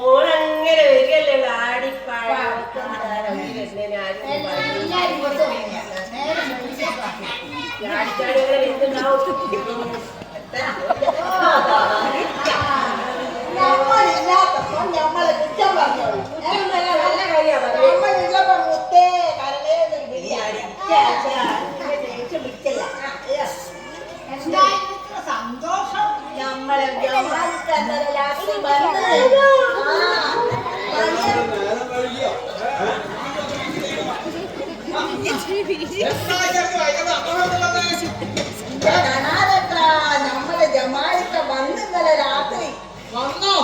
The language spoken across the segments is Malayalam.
ഓണങ്ങനെ വരികയല്ലേ ആടിപ്പാടി ആടിച്ചാടി വരുന്നുണ്ടാവും. നമ്മളെ കുറ്റം പറഞ്ഞോളൂ. നല്ല കാര്യമാണ്. മുത്തേ കരളേ സന്തോഷം. നമ്മളെ ലാസ്റ്റ് നമ്മളെ ജമാലിക്ക വന്നിന്നലെ രാത്രി വന്നോ?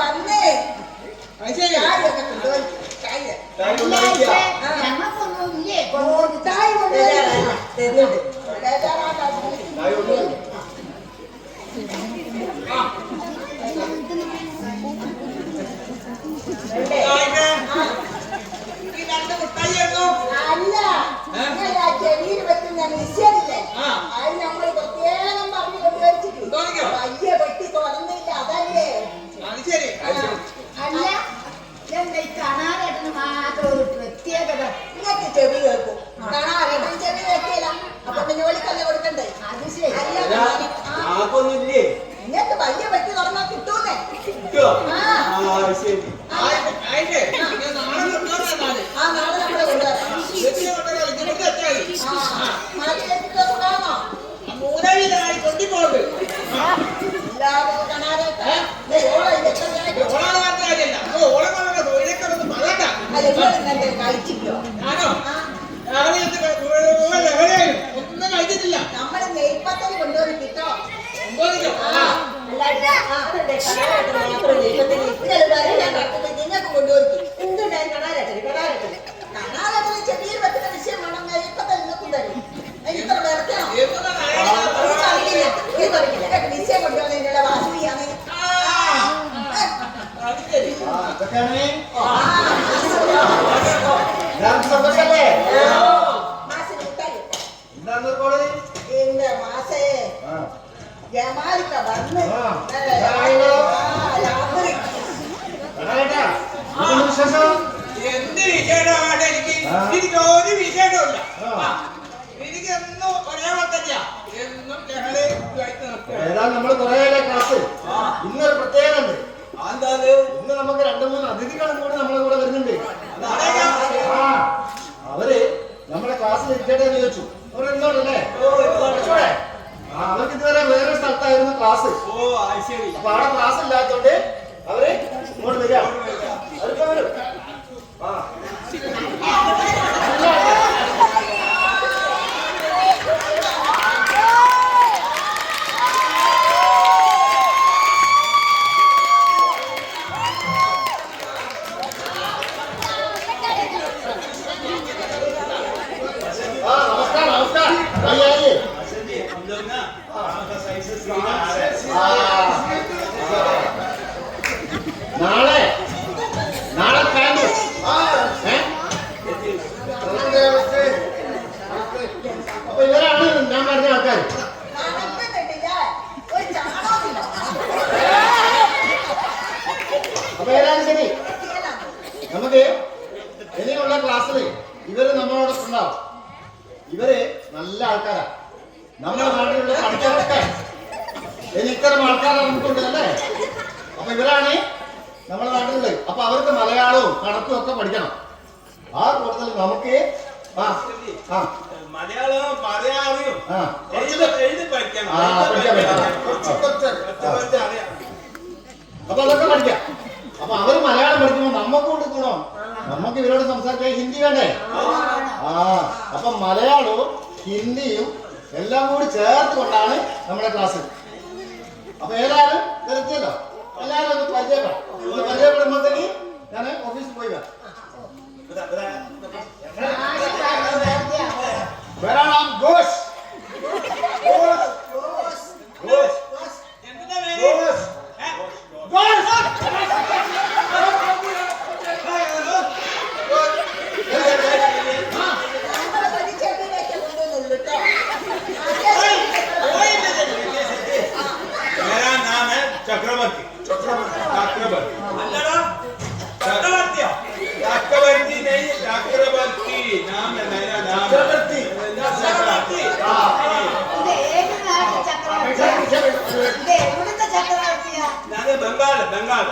വന്നേ ഞങ്ങൾക്കൊന്നുമില്ലേ അല്ല ചെവിയിൽ വെക്കുന്ന നിശ്ചയമില്ലേ അത് നമ്മൾ പ്രത്യേകം പറഞ്ഞു കൊണ്ടുവച്ചിട്ടുണ്ട്. വലിയ പെട്ടി തുറന്നില്ല അതല്ലേ. അല്ല എന്താ ഈ കണാരേട്ടന് മാത്രം ഒരു പ്രത്യേകത. ഇങ്ങക്ക് ചെവി കേൾക്കും, കണാരേട്ടൻ ചെവി കേൾക്കില്ല. അപ്പൊ പിന്നെ ജോലിക്കല്ലേ കൊടുക്കണ്ടേ? അത് ശരി. ഇങ്ങക്ക് വലിയ പെട്ടി തുറന്നാ കിട്ടൂന്നേ. നാളെ നമ്മളെ കൊണ്ടുവരാം. നമ്മള് നെയ്പ്പത്തല് കൊണ്ടുവന്ന് കിട്ടോ. നിങ്ങൾക്ക് കൊണ്ടുപോയി എന്തുണ്ടായി കണാരട്ടന് ചെറിയ വെക്കുന്ന വിഷയം വേണം. നെയ്പ്പത്തല് നിൽക്കും തരും. ഇത്ര വിറക്കണം വിഷയം കൊണ്ടുവന്നതിനുള്ള വാസനയാണ്. എന്റെ മാസേ ജമാലിക്ക വന്ന് രാത്രി എന്ത് വിശേഷമാണ്? എനിക്ക് ഒരു വിശേഷമില്ല. എനിക്ക് എന്നും ഒരേ വത്തല്ല, എന്നും നമ്മള് കുറേ ക്ലാസ്. ഇന്നൊരു പ്രത്യേകത ഉണ്ട്. ഇന്ന് നമുക്ക് 2-3 അതിഥികളും കൂടി നമ്മളെ കൂടെ വരുന്നുണ്ട്. അവര് നമ്മളെ ക്ലാസ്സിൽ ഇരിക്കട്ടെ എന്ന് ചോദിച്ചു. അവർ എന്നോടല്ലേ അവർക്ക് ഇതുവരെ വേറൊരു സ്ഥലത്തായിരുന്നു ക്ലാസ്. അപ്പൊ അവിടെ ക്ലാസ് ഇല്ലാത്തോണ്ട് അവര് ഇങ്ങോട്ട് വരിക. അവരിപ്പോ വരും. നാളെ ക്യാമ്പസ്. അപ്പൊ ഇവരാണ് ഞാൻ പറഞ്ഞ ആൾക്കാർ. അപ്പൊ ഏതായാലും ശരി, നമുക്ക് ഇനിയുള്ള ക്ലാസ്സിൽ ഇവര് നമ്മളോടൊപ്പം ഉണ്ടാവും. ഇവര് നല്ല ആൾക്കാരാ. നമ്മുടെ നാട്ടിലുള്ള പഠിക്കാനൊക്കെ ഇത്തരം ആൾക്കാരാണ് നമുക്കുണ്ട് അല്ലേ. അപ്പൊ ഇവരാണ് നമ്മുടെ നാട്ടിലുള്ളത്. അപ്പൊ അവർക്ക് മലയാളവും കണക്കും ഒക്കെ പഠിക്കണം. ആ കൂടുതൽ നമുക്ക് മലയാളവും മലയാളിയും അപ്പൊ അതൊക്കെ പഠിക്കാം. അപ്പൊ അവര് മലയാളം പഠിക്കുമ്പോ നമുക്ക് കൊണ്ട് ഗുണം. നമുക്ക് ഇവരോട് സംസാരിക്കാൻ ഹിന്ദി വേണ്ടേ? അപ്പൊ മലയാളവും ഹിന്ദിയും എല്ലാം കൂടി ചേർത്ത് കൊണ്ടാണ് നമ്മുടെ ക്ലാസ്. അപ്പൊ ഏതായാലും തിരക്കിയല്ലോ, എല്ലാവരും ഒന്ന് പരിചയപ്പെടാം. പരിചയപ്പെടുമ്പോഴത്തേക്ക് ഞാൻ ഓഫീസിൽ പോയി വരാം. വരണം ഘോഷ്. നമ്മളെ പരിചയത്തിലേക്ക് കൊണ്ടുവന്നുള്ളൂ കേട്ടോ. ചക്രവർത്തി ചക്രവർത്തി അല്ലടാ ചക്രവർത്തിയോ ചക്രവർത്തി ചക്രവർത്തി നാം ചക്രവർത്തി ചക്രവർത്തി ഇത് ഏത് നാട്ട് ചക്രവർത്തിയാ? ഇത് എവിടുത്തെ ചക്രവർത്തിയാ? അത് ബംഗാൾ ബംഗാൾ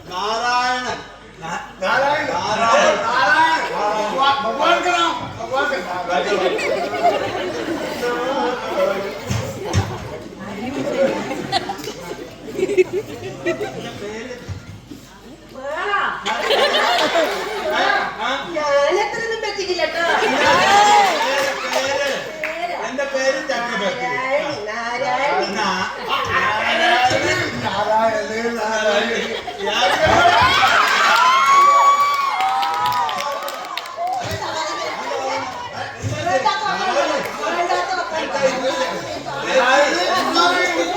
നാരായണൻ നാരായണൻ ഭഗവാൻ का नाम भगवान का ഞാനെത്രയൊന്നും പറ്റിക്കില്ല കേട്ടോ. എന്റെ പേര് ചക്രവർത്തി നാരായണി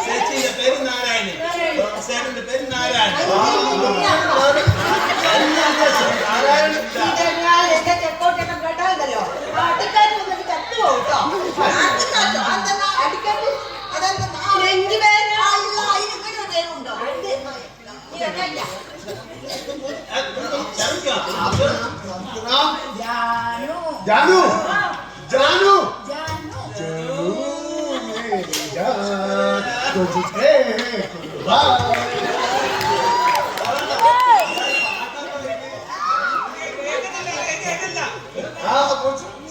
ചേച്ചിയുടെ പേര് നാരായണൻ ചേട്ടന്റെ പേര് നാരായണൻ എന്റെ ചെക്കോട്ടൊക്കെ കേട്ടാലോ അടിക്കാറ്റ് വന്നിട്ട് കത്തുപോകും കേട്ടോ. അടിക്കാറ്റ് നെഞ്ചു വേദന പേരുണ്ടോ? ജാനു जानू जानू ജാനു तुझे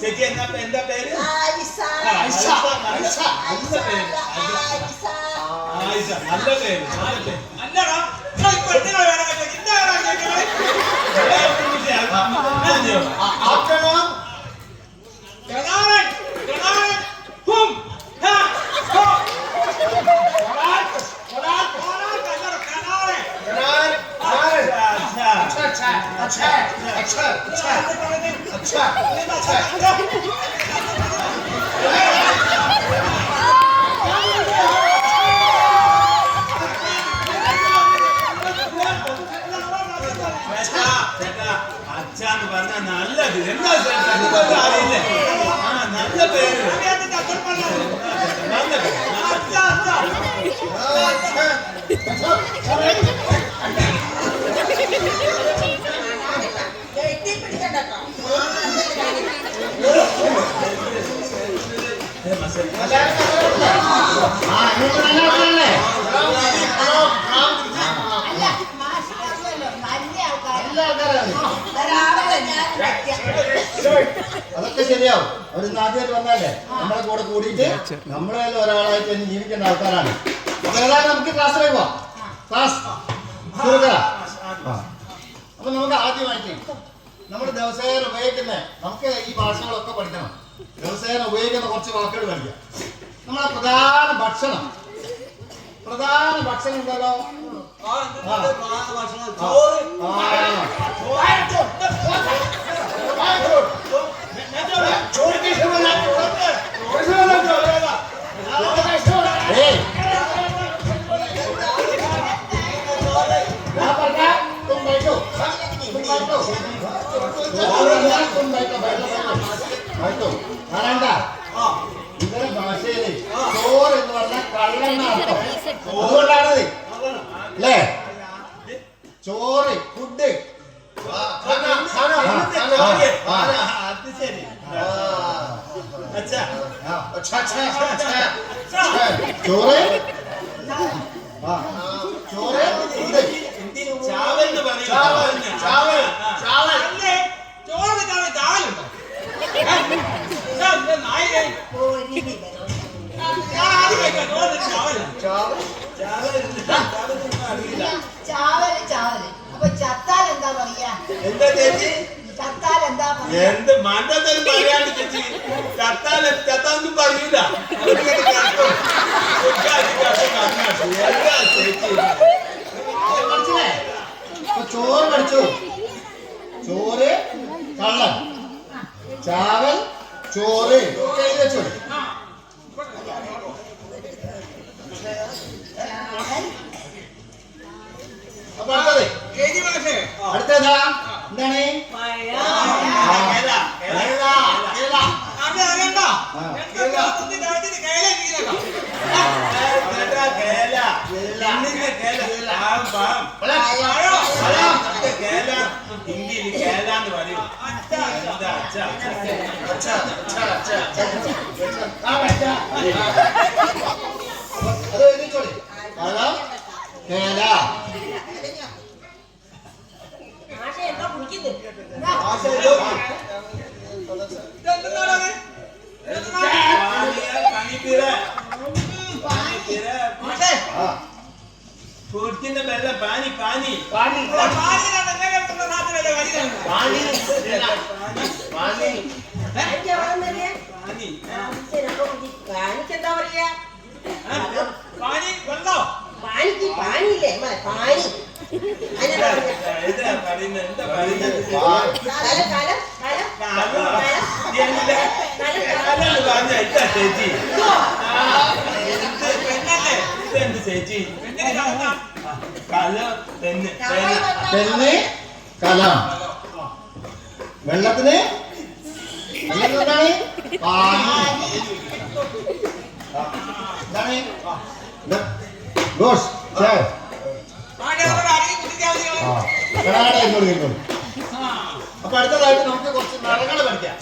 ചേച്ചി എന്താ പേര് ആയിഷ ആയിഷ ആയിഷ നല്ല പേര് ആയിഷ നല്ല പേര് അല്ലടാ आपका नाम അച്ഛാന്ന് പറഞ്ഞ നല്ലത് എന്താ അറിയില്ലേ നല്ല പേര് നല്ല പേര് അല്ല മാഷിക്കാരല്ലോ നല്ല ആൾക്കാർ അതൊക്കെ ശരിയാവും അവർ ആദ്യമായിട്ട് വന്നാലേ നമ്മളെ കൂടെ കൂടിയിട്ട് നമ്മളെ ഒരാളായിട്ട് ഇനി ജീവിക്കേണ്ട ആൾക്കാരാണ്. അപ്പൊ ഏതായാലും നമുക്ക് ക്ലാസ് പോവാം. ക്ലാസ് അപ്പൊ നമുക്ക് ആദ്യമായിട്ട് നമ്മൾ ദിവസേന ഉപയോഗിക്കുന്ന നമുക്ക് ഈ ഭാഷകളൊക്കെ പഠിക്കണം. ദിവസേന ഉപയോഗിക്കുന്ന കുറച്ച് വാക്കുകൾ പഠിക്കാം. നമ്മളെ പ്രധാന ഭക്ഷണം ഉണ്ടല്ലോ. ഇവരുടെ ഭാഷയില് ചോറ് എന്ന് പറഞ്ഞാൽ കള്ളെന്ന അർത്ഥം. അതുകൊണ്ടാണത് അല്ലേ? ചോറ് ഫുഡ് ചോറ് ചോറ് ഫുഡ് ചാവെന്ന് പറയും ചാവല് ചാവല്. അപ്പൊ ചത്താൽ എന്താ പറയാ? എന്താ ചേച്ചി ചത്താൽ എന്താ പറയാ? എന്ത് മണ്ടത്തരം പറയാണ്ട് ചേച്ചി ചത്താന്നും പറയൂല ചോറ് പഠിച്ചു. ചോറ് കള്ളൻ, ചാവൽ, ചോറ് ഒക്കെ എഴുതി വെച്ചു. അപ്പൊ അടുത്തതാ എന്താണ്? അറിയണ്ട അത് എഴുതിച്ചോളി. കളം കേല. മാഷെ എന്താ കുളിക്കുന്നത്? കൊടുക്കുന്ന വെള്ളം പാനി പാനി പാനിക്കെന്താ പറയാ? പാനി വെള്ളോ പാനിക്ക് പാനിയില്ലേ പാനി എന്താ പറയുന്നത് എന്താ പറയുന്നത് ചേച്ചി എന്ത് ചേച്ചി കല തെന്ന് തെന്ന് കലം. വെള്ളത്തിന് എന്താണ്? പാനി. എന്താണ്? ഗോഷ് ചേർ. അപ്പൊ അടുത്തതായിട്ട് നമുക്ക് കുറച്ച് നിറങ്ങള് പഠിക്കാം.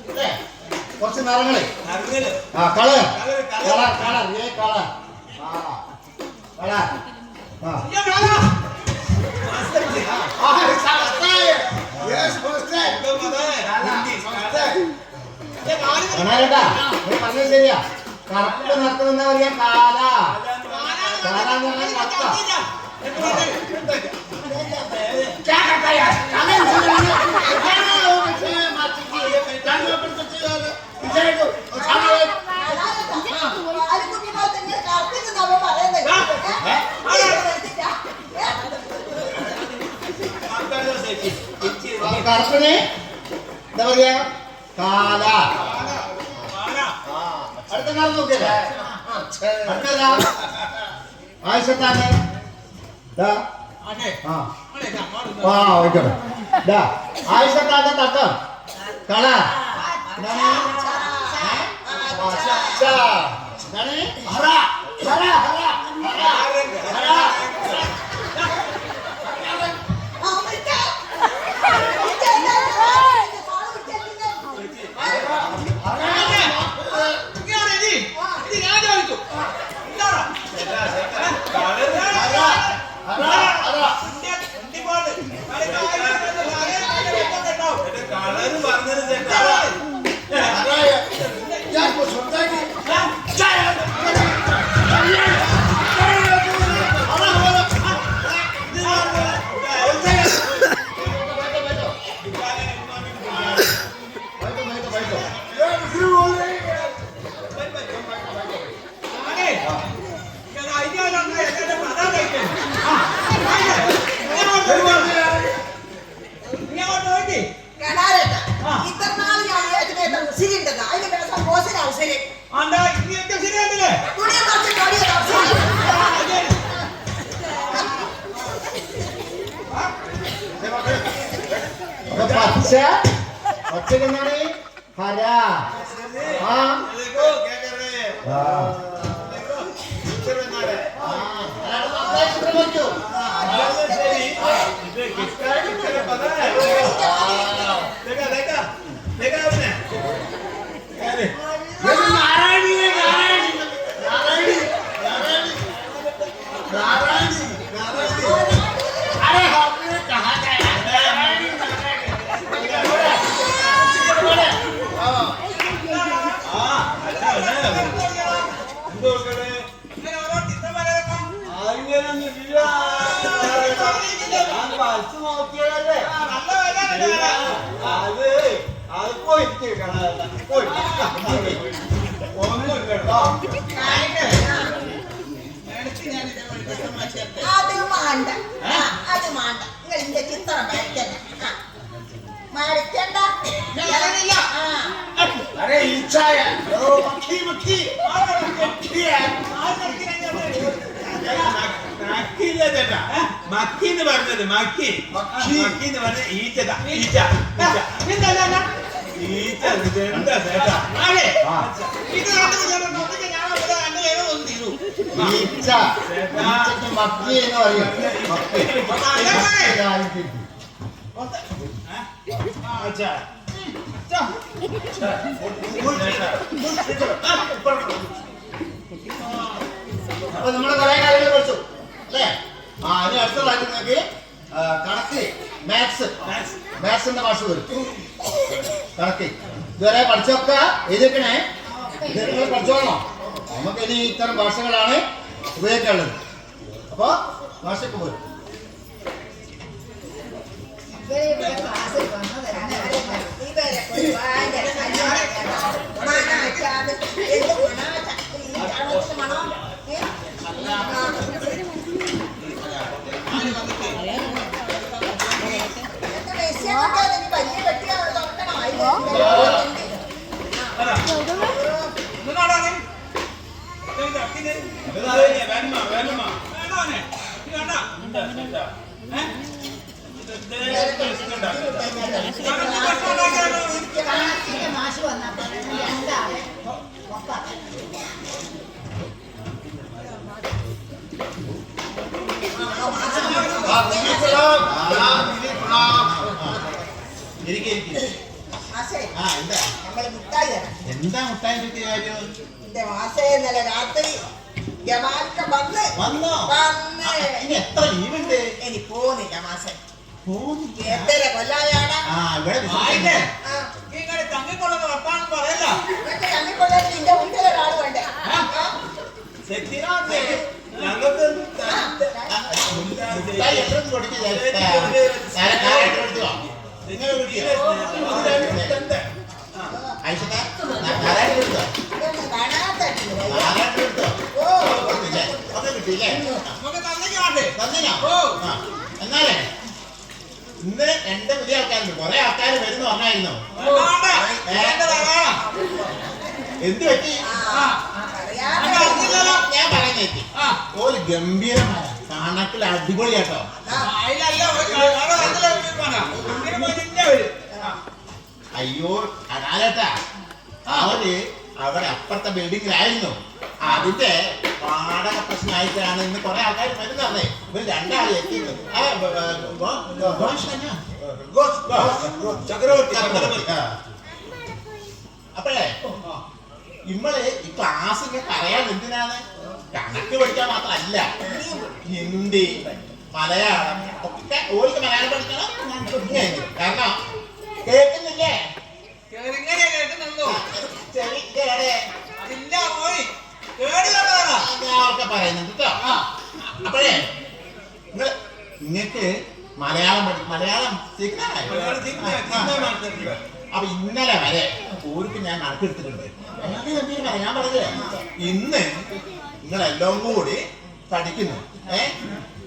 അല്ലേ? കുറച്ച് നിറങ്ങള്. ആ കളർ കളർ കളർ ഏ കളർ. ആ കളർ. ആ കേട്ടാ പറഞ്ഞത് ശരിയാ. കറുപ്പ് നിറത്തിൽ എന്താ പറയാ? കാല. കാല എന്ന് പറഞ്ഞാൽ കത്ത. കറുപ്പിന് എന്താ പറയാ? കാല. അടുത്ത കാലം നോക്കിയല്ലേ? അടുത്തതാ ആയിഷത്താണ്. ആയിഷത്താന്റെ തട്ടം കളർ കളറ് പറഞ്ഞത് പച്ച പച്ചക്ക് എന്താണ്? ഹര. ആ മക്കിന്ന് പറഞ്ഞത് മക്കി മക്കിന്ന് പറഞ്ഞ ഈച്ചതാ ഈച്ച ഈച്ച എന്താ ചേട്ടാ ഈച്ച ഈച്ചക്ക് മക്കി എന്ന് പറയും. അപ്പൊ നമ്മള് കുറെ കാര്യങ്ങൾ പഠിച്ചു അല്ലേ? ഇനി അടുത്തതായിട്ട് നിങ്ങൾക്ക് കണക്ക് മാത്സിന്റെ ഭാഷ വരും. കണക്ക് ഇതുവരെ പഠിച്ചൊക്കെ എഴുതിക്കണേ. ഇത് നിങ്ങൾ പഠിച്ചോളണം. നമുക്ക് ഇനി ഇത്തരം ഭാഷകളാണ് ഉപയോഗിക്കാനുള്ളത്. അപ്പൊ ഭാഷയ്ക്ക് പോരും. ക്ലാസ്സിൽ വന്നതല്ലേ മാഷ് വന്നപ്പോ എന്താണ് എന്താ മുട്ടായി കിട്ടിയ കാര്യം? രാത്രി വന്നോ? ഇനി എത്ര ലീവുണ്ട്? എനിക്ക് പോകുന്നില്ല മാസേ. പോകുന്നില്ല. എത്ര കൊല്ലായാണ് ഇവിടെ തങ്ങിക്കൊള്ളുന്ന വർത്താനം പറയല്ല. തങ്ങിക്കൊള്ളാൻ നിന്റെ വീട്ടിലൊരാൾ വേണ്ടേ? ഞങ്ങൾക്ക് മുട്ടായി എത്ര കൊടുക്കുക? നിങ്ങൾ വീട്ടിൽ എന്നാലേ ഇന്ന് എന്റെ പുതിയ ആൾക്കാരുണ്ട്. കുറെ ആൾക്കാർ വരുന്ന പറഞ്ഞായിരുന്നു. എന്ത് പറ്റി? ഞാൻ പറഞ്ഞേറ്റി ഒരു ഗംഭീരമായ കണക്കിൽ അടിപൊളിയാട്ടോ. അയ്യോ അനാലേട്ടാ, അവര് അവിടെ അപ്പുറത്തെ ബിൽഡിങ്ങിലായിരുന്നു. അതിന്റെ വാടക പ്രശ്നമായിട്ടാണ് ഇന്ന് കുറെ ആൾക്കാർ വരുന്നത്. ഇവർ രണ്ടാളെ എത്തിയത്. അപ്പോഴേ ഇമ്മള് ഈ ക്ലാസ് ഇങ്ങനെ പറയാൻ എന്തിനാണ്? കണക്ക് പഠിക്കാൻ മാത്രമല്ല, ഹിന്ദി മലയാളം ഒക്കെ ഓർക്ക് മലയാളം പഠിക്കണം. കാരണം കേൾക്കുന്നില്ലേ? ഞാനൊക്കെ പറയുന്നുണ്ട് കേട്ടോ. അപ്പോഴേ നിങ്ങൾക്ക് മലയാളം അപ്പൊ ഇന്നലെ വരെ ഓർക്ക് ഞാൻ കണക്കെടുത്തിട്ടുണ്ട്. ഞാൻ പറഞ്ഞത് ഇന്ന് നിങ്ങളെല്ലാം കൂടി പഠിക്കുന്നു.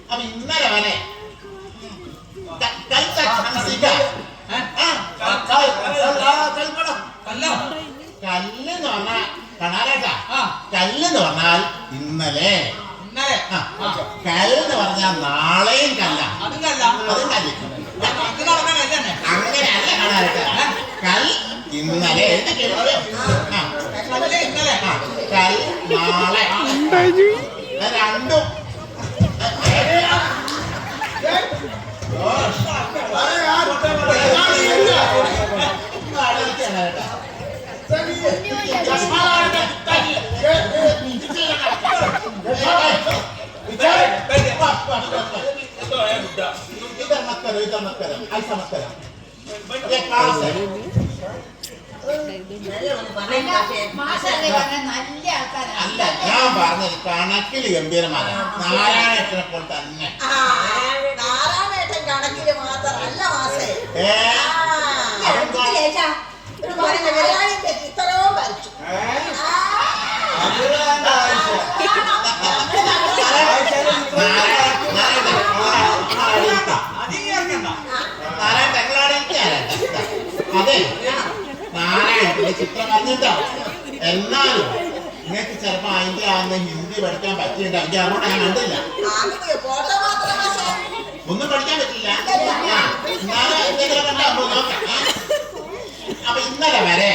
അപ്പൊ ഇന്നലെ വരെ കല്ലെന്ന് പറഞ്ഞാൽ കണാലേട്ടാ, കല്ലെന്ന് പറഞ്ഞാൽ ഇന്നലെ, കല്ലെന്ന് പറഞ്ഞാൽ നാളെയും കല്ല. അതും കല്ല്. അങ്ങനെയല്ല കണാലേട്ടാ. കൽ ഇന്നലെ കൽ നാളെ രണ്ടും അല്ല, ഞാൻ പറഞ്ഞത് കണക്കിൽ ഗംഭീരമാണ്. നാരായണേട്ടനെ പോലെ തന്നെ. നാരായണേട്ടൻ കണക്കില് മാത്രമല്ല മാസേ, ഇത്രയും വരച്ചു. അതെ, നാരായണത്തിന്റെ ചിത്രം പറഞ്ഞിട്ടോ. എന്നാലും നിങ്ങൾക്ക് ചിലപ്പോ അതിന്റെ അന്ന് ഹിന്ദി പഠിക്കാൻ പറ്റിയിട്ടുണ്ട്. അതിന്റെ അറിവുകൊണ്ട് ഞാൻ കണ്ടില്ല. ഒന്നും പഠിക്കാൻ പറ്റില്ല. എന്നാലും എന്തെങ്കിലും നോക്കാം. അപ്പൊ ഇന്നലെ വരെ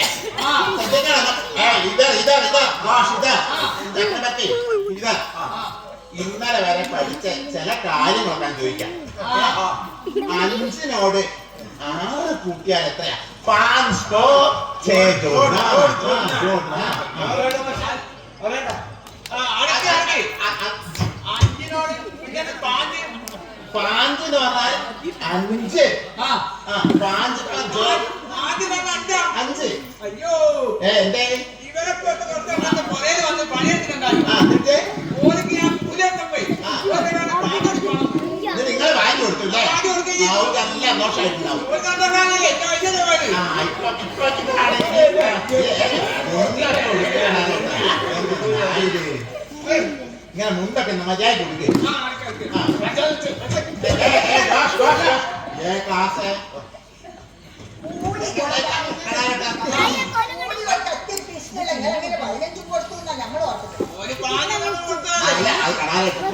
ഇന്നലെ വരെ പഠിച്ച ചില കാര്യങ്ങളൊക്കെ ചോദിക്കാം. 5നോട് 6 കൂട്ടിയാൽ എത്രയാ? पांच को छह जोड़ना जोड़ना पांच എന്ന് പറഞ്ഞാൽ അഞ്ച് പാഞ്ച് അഞ്ച് അയ്യോ എന്തേ ഇവരൊക്കെ വന്ന് പണിയെടുത്തിട്ടുണ്ടായിരുന്നു എന്നിട്ട് ഓരൊക്കെ ഞാൻ പൂജയൊക്കെ പോയി ഇത് നിങ്ങൾ വാങ്ങി കൊടുത്തില്ലേ അവർക്കെല്ലാം ദോഷമായിട്ടുണ്ടാവും ഇങ്ങനെ മുണ്ടൊക്കെ മജായി കൊടുക്കുക ക്ലാസ്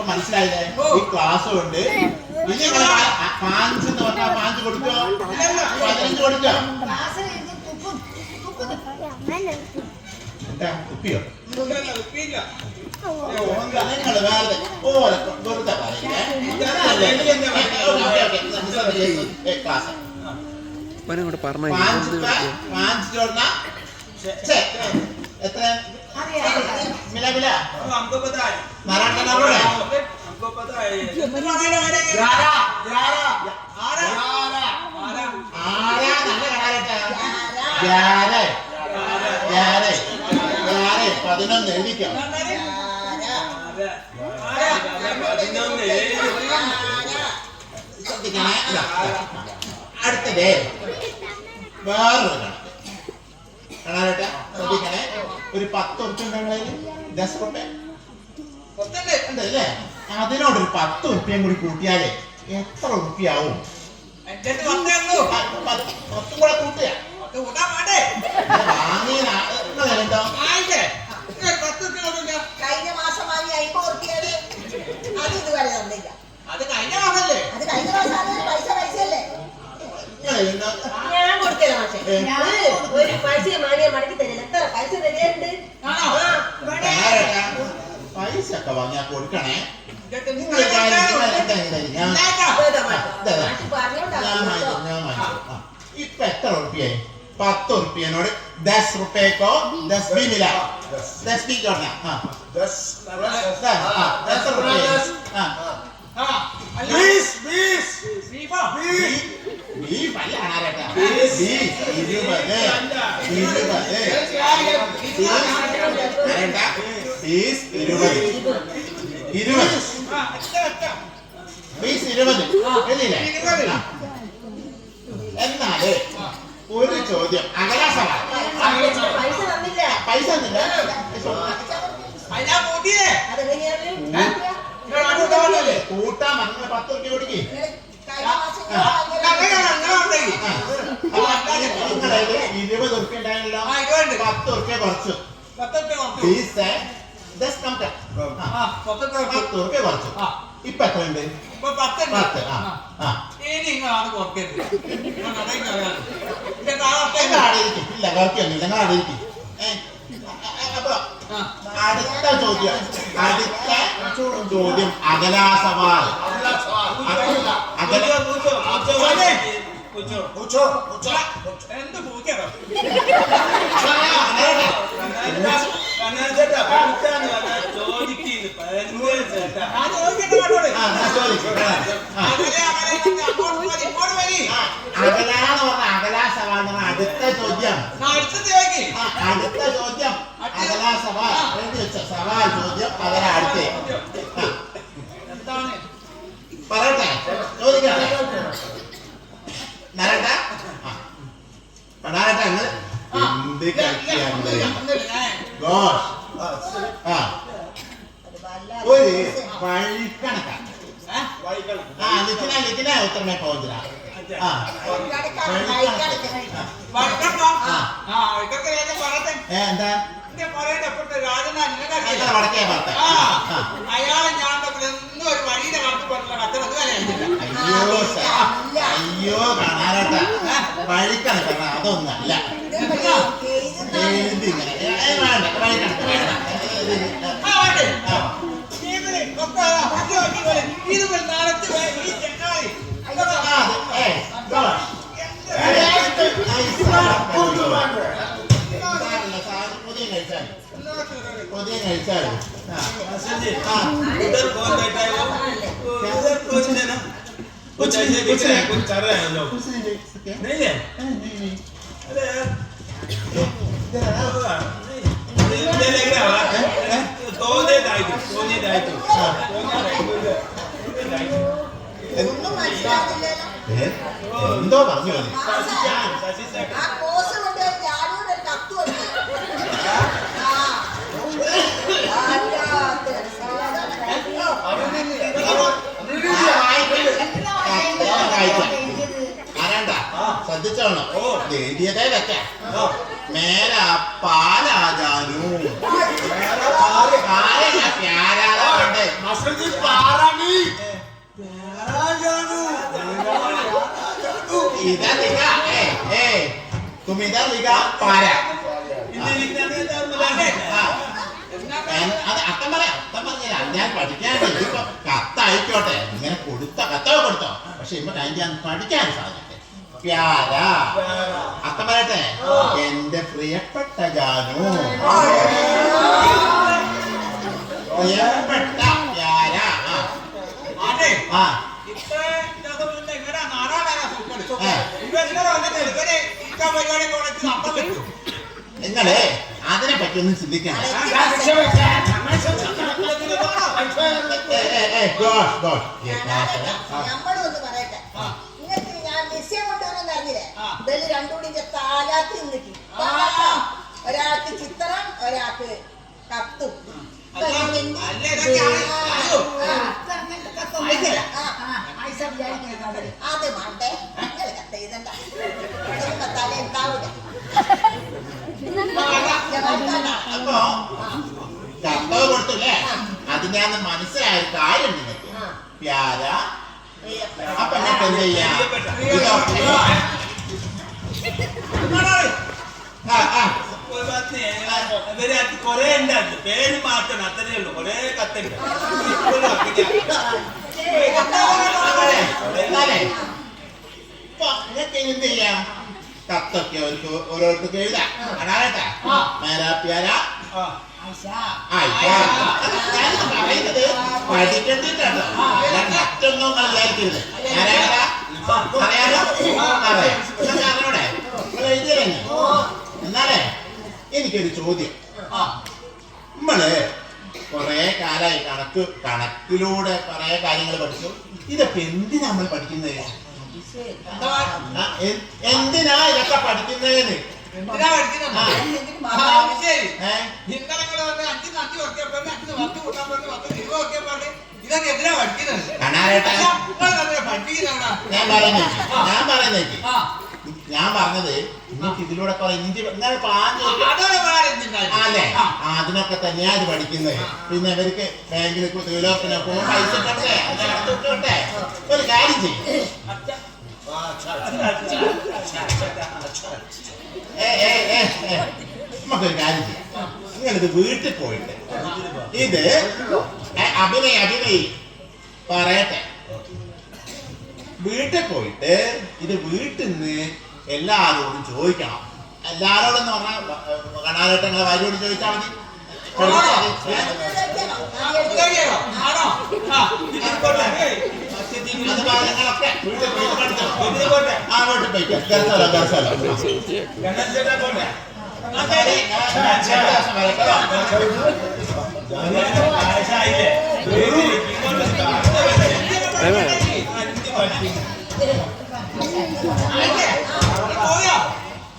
മനസ്സിലായില്ലേ ഈ ക്ലാസ് കൊണ്ട് ഇനി പാഞ്ച് എന്ന് പറഞ്ഞാൽ പാഞ്ച് കൊടുക്കോ 15 കൊടുക്കോ കുപ്പിയോ നിങ്ങൾ വേറെ ഓരോ വെറുതെ ക്ലാസ് പാഞ്ച് ചോർന്ന എത്ര मिला मिला हमको पता है नारायण का नाम है हमको पता है 11 എഴുതിക്കാം അടുത്തത് വേറൊരു കണാരട്ട ശ്രദ്ധിക്കണേ ഒരു 10 ഉറുപ്പിക 10 ഉണ്ടല്ലേ അതിനോടൊരു 10 ഉറുപ്പിയും കൂടി കൂട്ടിയാലേ എത്ര ഉറുപ്പിയാവും 10 കൂടെ കൂട്ടുക കഴിഞ്ഞ മാസം വാങ്ങി 50 ഉറുപ്പിയാണ് അത് ഇതുവരെ തന്നില്ല അത് കഴിഞ്ഞ മാസല്ലേ അത് കഴിഞ്ഞ മാസം പൈസ അല്ലേ ഞാൻ കൊടുക്കല മാഷെ ഒരു പൈസ മാനിയ മടക്കി തരില്ല എത്ര പൈസ തരുന്നുണ്ട് പൈസ ഒക്കെ വാങ്ങിയാ കൊടുക്കണേ ഇപ്പൊ എത്ര ഉറുപ്പിയായി 10 ഉറുപ്പിയനോട് 10 रुपए को 10 भी मिला 10 भी जोड़ना 10 रुपए 20 എന്നാല് ഒരു ചോദ്യം അകലാസവാൽ പൈസ തന്നില്ല പൈസ തന്നില്ല കൂട്ടാൻ പറഞ്ഞ 10 ഉറുപ്പിക കൊടുക്കി നിങ്ങളതില് 20 ഉറുപ്പിക ഉണ്ടായല്ലോ 10 ഉറുപ്പിക കുറച്ചു 10 ഉറുപ്പിക കുറച്ചു ഇപ്പൊ എത്ര ഉണ്ട് 10 നിങ്ങളാണ് കുറക്കരുത് ഇല്ല കുറക്കൊന്നുമില്ല നിങ്ങൾ ആടിയിരിക്കും അപ്പൊ അടുത്ത ചോദ്യം അകലാസവാൽ എന്ത് പൂച്ചോ അകലാസവാൽ അടുത്ത ചോദ്യം അടുത്ത ചോദ്യം അകലാസവാൽ സവാൽ ചോദ്യം അകല അടുത്ത എന്താണ് പറയട്ടെ ചോദിക്കട്ടെ നരട്ട പടാരട്ട എന്ത് കളിക്കുകയാണ് ഒരു വഴിക്കണക്കാണ് ലിഖിന ഉത്തരമേ പോകില്ല എന്താ വടക്കേ ഭാഗത്ത് അയാളെ ഞാൻ എന്നും ഒരു വഴിയുടെ കണക്ക് പറഞ്ഞ അയ്യോ കാണാറട്ട വഴിക്കണക്കാണ് അതൊന്നല്ല എഴുതി വേണ്ട വഴിക്കണക്ക് വേണ്ട കഴിച്ചാൽ പൊതിയും കഴിച്ചാൽ मास्टर जी उधर कौन बैठा है वो उधर कुछ है ना कुछ ऐसे दिख रहा है कुछ कर रहे हैं लोग नहीं है अरे यार मुझे लग रहा है तो दे दाई ഒന്നും മനസ്സിലാവില്ലല്ലോ. എന്തോ പറഞ്ഞു മതി ആ കോസ് കൊണ്ട് ഞാനും ഒരു കത്ത് വന്നു. ശ്രദ്ധിച്ചോണോ എഴുതിയതേ വെക്കാം മേല പാലാജാനു मास्टर जी पारानी इधर लिखा तुम इधर लिखा पारा हिंदी लिखना नहीं आता मुझे അത് അർത്ഥം പറഞ്ഞില്ല ഞാൻ പഠിക്കാണ്ട് ഇതിപ്പോ കത്തയക്കോട്ടെ ഇങ്ങനെ കത്തോ കൊടുത്തോ പക്ഷെ ഇപ്പൊ ഞാൻ പഠിക്കാൻ സാധിക്കട്ടെ പ്യാര അർത്ഥം പറയട്ടെ എന്റെ പ്രിയപ്പെട്ട ജാനു പ്രിയപ്പെട്ട പ്യാര आने ആ इतने ज्यादा बोलते हैं मेरा नारा नारा सुनकर इधर वന്നിട്ട് ഇവരെ ഇക്ക പരിപാടി കൊണ്ടിട്ട് അപ്പം വെച്ചു നിങ്ങളെ അതിനെ പറ്റി ഒന്നും ചിന്തിക്കണ്ട നമ്മളും ഒന്ന് പറയട്ടെ. നിങ്ങൾക്ക് ഞാൻ വിഷയം കൊണ്ടുവരുമെന്ന് അറിഞ്ഞില്ലേ? ഇതിൽ രണ്ടുകൂടി താലാത്തി നിന്നിട്ട് ഒരാൾക്ക് ചിത്രം ഒരാൾക്ക് കത്തും. അത് വേണ്ടേ നിങ്ങൾ കത്ത് എഴുതണ്ട കത്താലേ ഉണ്ടാവൂല. അപ്പൊ കത്തോ കൊടുത്തല്ലേ അതിന്റെ അന്ന് മനസ്സിലായ ഒരു കാര്യം നിങ്ങൾക്ക് പ്യാര അപ്പൊ എന്നിട്ട് എന്ത് ചെയ്യാ कोई बात नहीं है मेरे हाथ कोरे अंडा पेड़ मारते ना तने लो कोरे कत्ते बोलो എന്ത് ചെയ്യാം കത്തൊക്കെ ഓരോരുത്തർക്ക് എഴുതാം അടാറട്ടെ മേരാ പ്യാര പറയുന്നത് പഠിക്കണ്ടിട്ടോ മറ്റൊന്നും വിചാരിക്കരുത് അറിയാലോ എഴുതിയല്ലേ എന്നാലേ എനിക്കൊരു ചോദ്യം നമ്മള് കൊറേ കാലായി കണക്കിലൂടെ കൊറേ കാര്യങ്ങൾ പഠിച്ചു ഇതൊക്കെ എന്തിനാ നമ്മൾ പഠിക്കുന്നത് എന്തിനാ ഇതൊക്കെ പഠിക്കുന്നതെന്ന് ഞാൻ പറഞ്ഞത് നിങ്ങൾക്ക് ഇതിലൂടെ ഇങ്ങനെ പ്ലാൻ അല്ലേ അതിനൊക്കെ തന്നെയാ ഇത് പഠിക്കുന്നത് പിന്നെ ഇവർക്ക് ബാങ്കിൽ തൊഴിലുറപ്പിനെ പോകും പൈസ ഇട്ടോട്ടെ ഒരു കാര്യം ചെയ്യും നമുക്കൊരു കാര്യം ചെയ്യാം നിങ്ങളിത് വീട്ടിൽ പോയിട്ട് ഇത് അഭിനയി പറയട്ടെ വീട്ടിൽ പോയിട്ട് ഇത് വീട്ടിൽ നിന്ന് എല്ലാരോടും ചോദിക്കണം എല്ലാരോടും എന്ന് പറഞ്ഞാൽ കണാരട്ടങ്ങളെ ഭാര്യയോട് ചോദിച്ചാൽ മതി അത് ഭാഗങ്ങളൊക്കെ വീട്ടിൽ പോയിട്ട് പഠിക്കണം അങ്ങോട്ട് പോയിക്കാം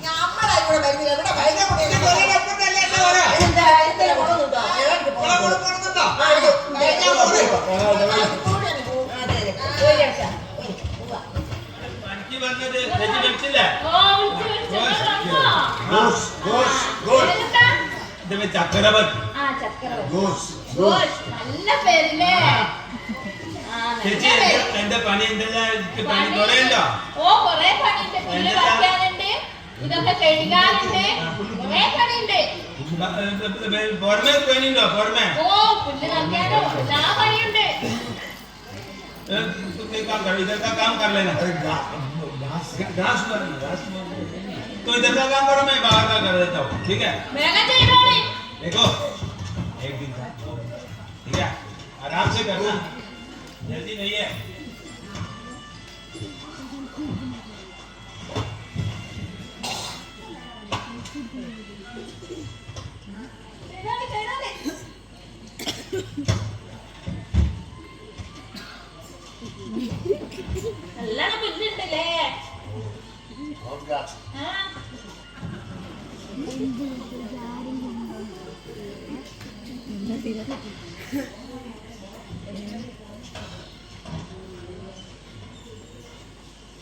നമ്മളായിക്കൂടെ വരുന്നില്ല ഇവിടെ ചക്രവർത്തി നല്ല പേരില്ലേ ചേച്ചി എന്റെ പണി എന്തെല്ലാം പണി കുറയുണ്ടോ ഓ കൊറേ പണിയുണ്ട് പുല്ല് പറിക്കാനുണ്ട് ഇതൊക്കെ കഴുകാനുണ്ട് കൊറേ പണിയുണ്ട് പുറമെ പണിയുണ്ടോ പുറമെ ഓ പുല്ല് നനയ്ക്കാനോ എല്ലാ പണിയുണ്ട് इधर का काम कर लेना तो इधर का काम करो मैं बाहर का कर देता हूँ ठीक है വേഗം ചെയ്തോളി देखो एक दिन था ठीक है आराम से करना जल्दी नहीं है നല്ലോണം ബുദ്ധിമുട്ടല്ലേ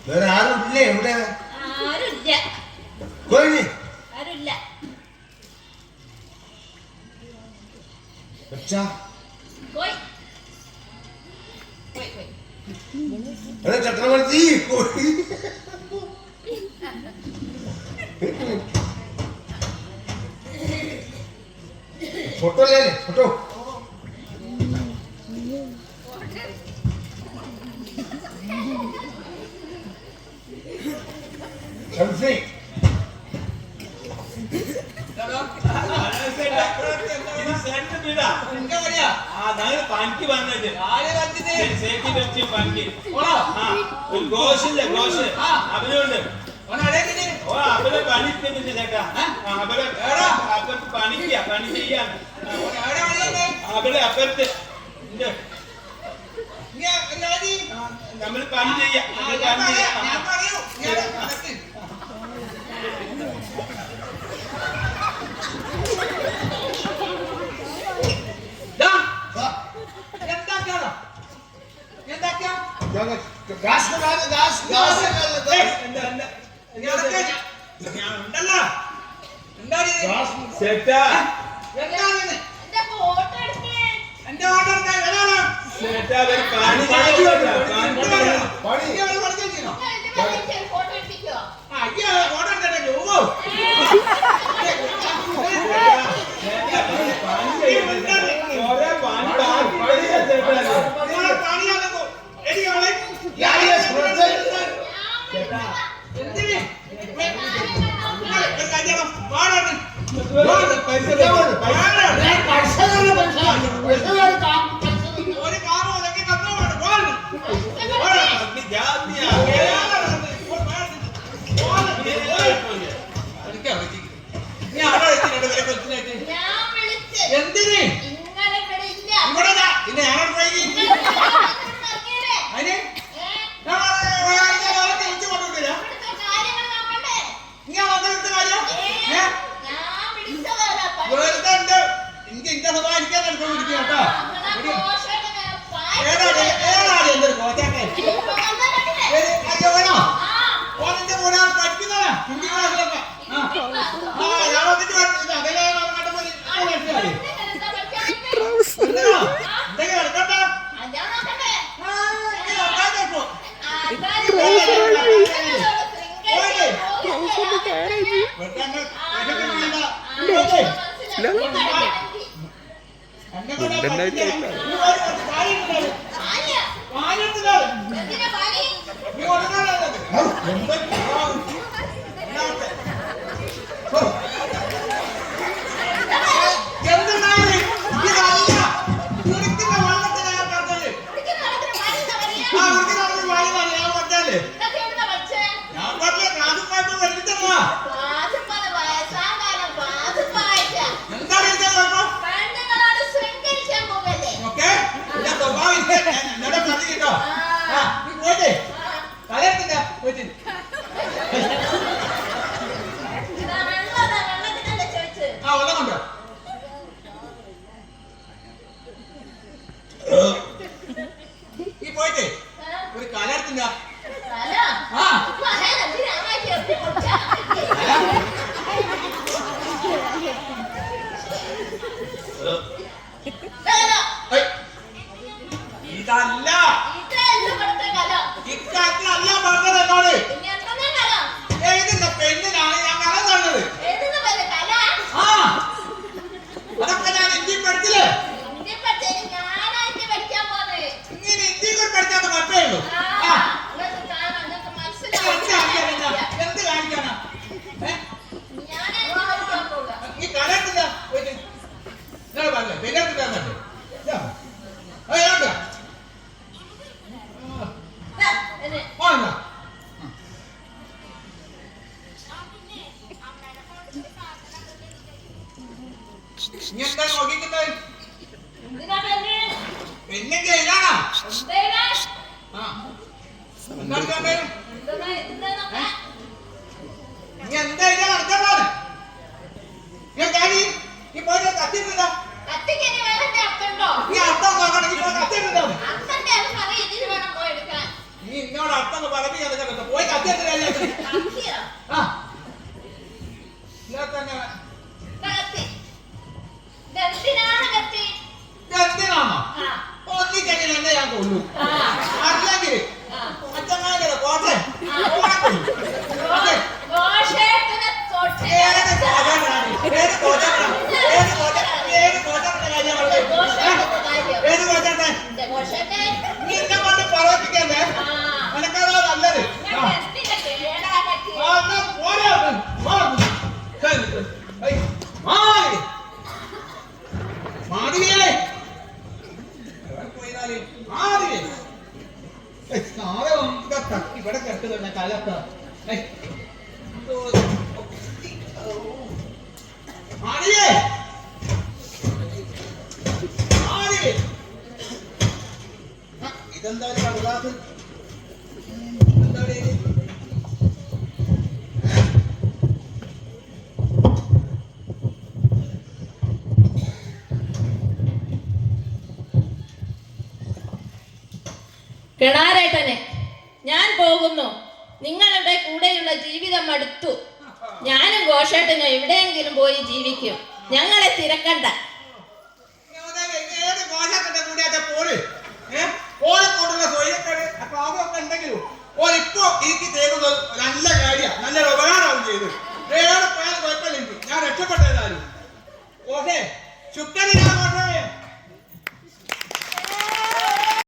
വേറെ ആരും ഇല്ലേ ഇവിടെ ആരുമില്ല കോഴി ആരുമില്ല അച്ഛാ പോയി പോയി പോയി अरे चक्रवर्ती कोई फोटो ले ले फोटो सेल्फी पानकी बांधायचे सेफ्टी വെച്ച് पानकी ഒരു ഗോഷില്ല ഗോഷ് അവനുണ്ട് ഓ അവരെ പണിക്കുന്നുണ്ട് ചേട്ടാ അവരെ അപ്പുറത്ത് പണിക്കാ പണി ചെയ്യാൻ അവരെ അപ്പുറത്ത് നമ്മൾ പണി ചെയ്യാം गैस लगा दे गैस गैस ചേട്ടാ എന്റെ ഫോട്ടോ എടുക്കേ ചേട്ടാ ഒരു പണി पानी ഫോട്ടോ എടുപ്പിക്കോ यार ये प्रोजेक्ट എന്തിന് ഇങ്ങളെ ഇവിടെ ഇല്ല നീ എന്താ നോക്കിക്കുന്നത്? എന്തിനാ പെണ്ണ്? പിന്നെ ചെയ്യലാണോ? എന്തേടാ? ആ എന്താ എടുക്കാൻ എന്തെന്നൊക്കെ? നീ എന്താ ഇതിനെ നടക്കാൻ പാടില്ല. ഞാൻ കാര്യം നീ പോയിട്ട് കത്തിട്ടുണ്ടോ? കത്തിക്കനി വേറെ അർത്ഥമുണ്ടോ? നീ അർത്ഥം നോക്കണം. നീ പോയി കത്തിട്ടുണ്ടോ? അർത്ഥന്റെ അത് പറയും, ഇതിന് വേണം പോയി എടുക്കാൻ. നീ ഇന്നോട് അർത്ഥം പറഞ്ഞു ഞാൻ പോയി കത്തിട്ടില്ല. കത്തിയോ? ആ ഇല്ലാത്ത തന്നെ കത്തി. ഇതെന്തിനാണ് കത്തി? എന്തിനാണോ ആ. ഒന്നിക്കെങ്ങനെ എന്നെ ഞാൻ കൊല്ലു. ആ. അല്ലെങ്കിൽ ആ. അച്ഛന്മാരുടെ കോട്ടെ ആ. ഗോഷേട്ടനെ തൊട്ട് ഏത് കോട്ടാണ്? ഏത് കോട്ടാണ്? ഏത് കോട്ട? ഏത് കോട്ടാണ് കാര്യം പറഞ്ഞത്? ഗോഷേട്ടന്റെ കാര്യം. ഏത് കോട്ടാണ്? എന്റെ ഗോഷേട്ടൻ. നീ എന്നെ കൊണ്ട് പറയിപ്പിക്കണ്ടേ? ആ. നിനക്കതാ നല്ലത്. ഞാൻ ആ. എന്തിനാ കേടാ കത്തി? ആ, എന്നാ പോരാ. മാറി. മാറിയേ. പോയിനാല് മാറി. നാളെ നമുക്ക് തട്ടി ഇവിടെ കെട്ടുന്ന കലക്ക. മാറിയേ. മാറി. ഇതെന്താ ഒരു കടലാസ്? എന്താ ഇത്? കിണാരേട്ടനെ, ഞാൻ പോകുന്നു. നിങ്ങളുടെ കൂടെയുള്ള ജീവിതം മടുത്തു. ഞാനും ഘോഷേട്ടനും എവിടെയെങ്കിലും പോയി ജീവിക്കും. ഞങ്ങളെ തിരക്കണ്ട. ഏത് കോശത്തിന്റെ കൂടെയാ പോര്? ഓരെക്കൊണ്ടുള്ള സ്വയക്കേട് അപ്പൊ അതൊക്കെ ഉണ്ടെങ്കിലും ഓരിപ്പോ എനിക്ക് തരുന്നത് നല്ല കാര്യമാണ്, നല്ലൊരു ഉപകാരവും ചെയ്തു. ഏറെ പോയാൽ കുഴപ്പമില്ല. എനിക്ക് ഞാൻ രക്ഷപ്പെട്ടതാലും ഓക്കെ ശുക്രനില്ല കോട്ടെ.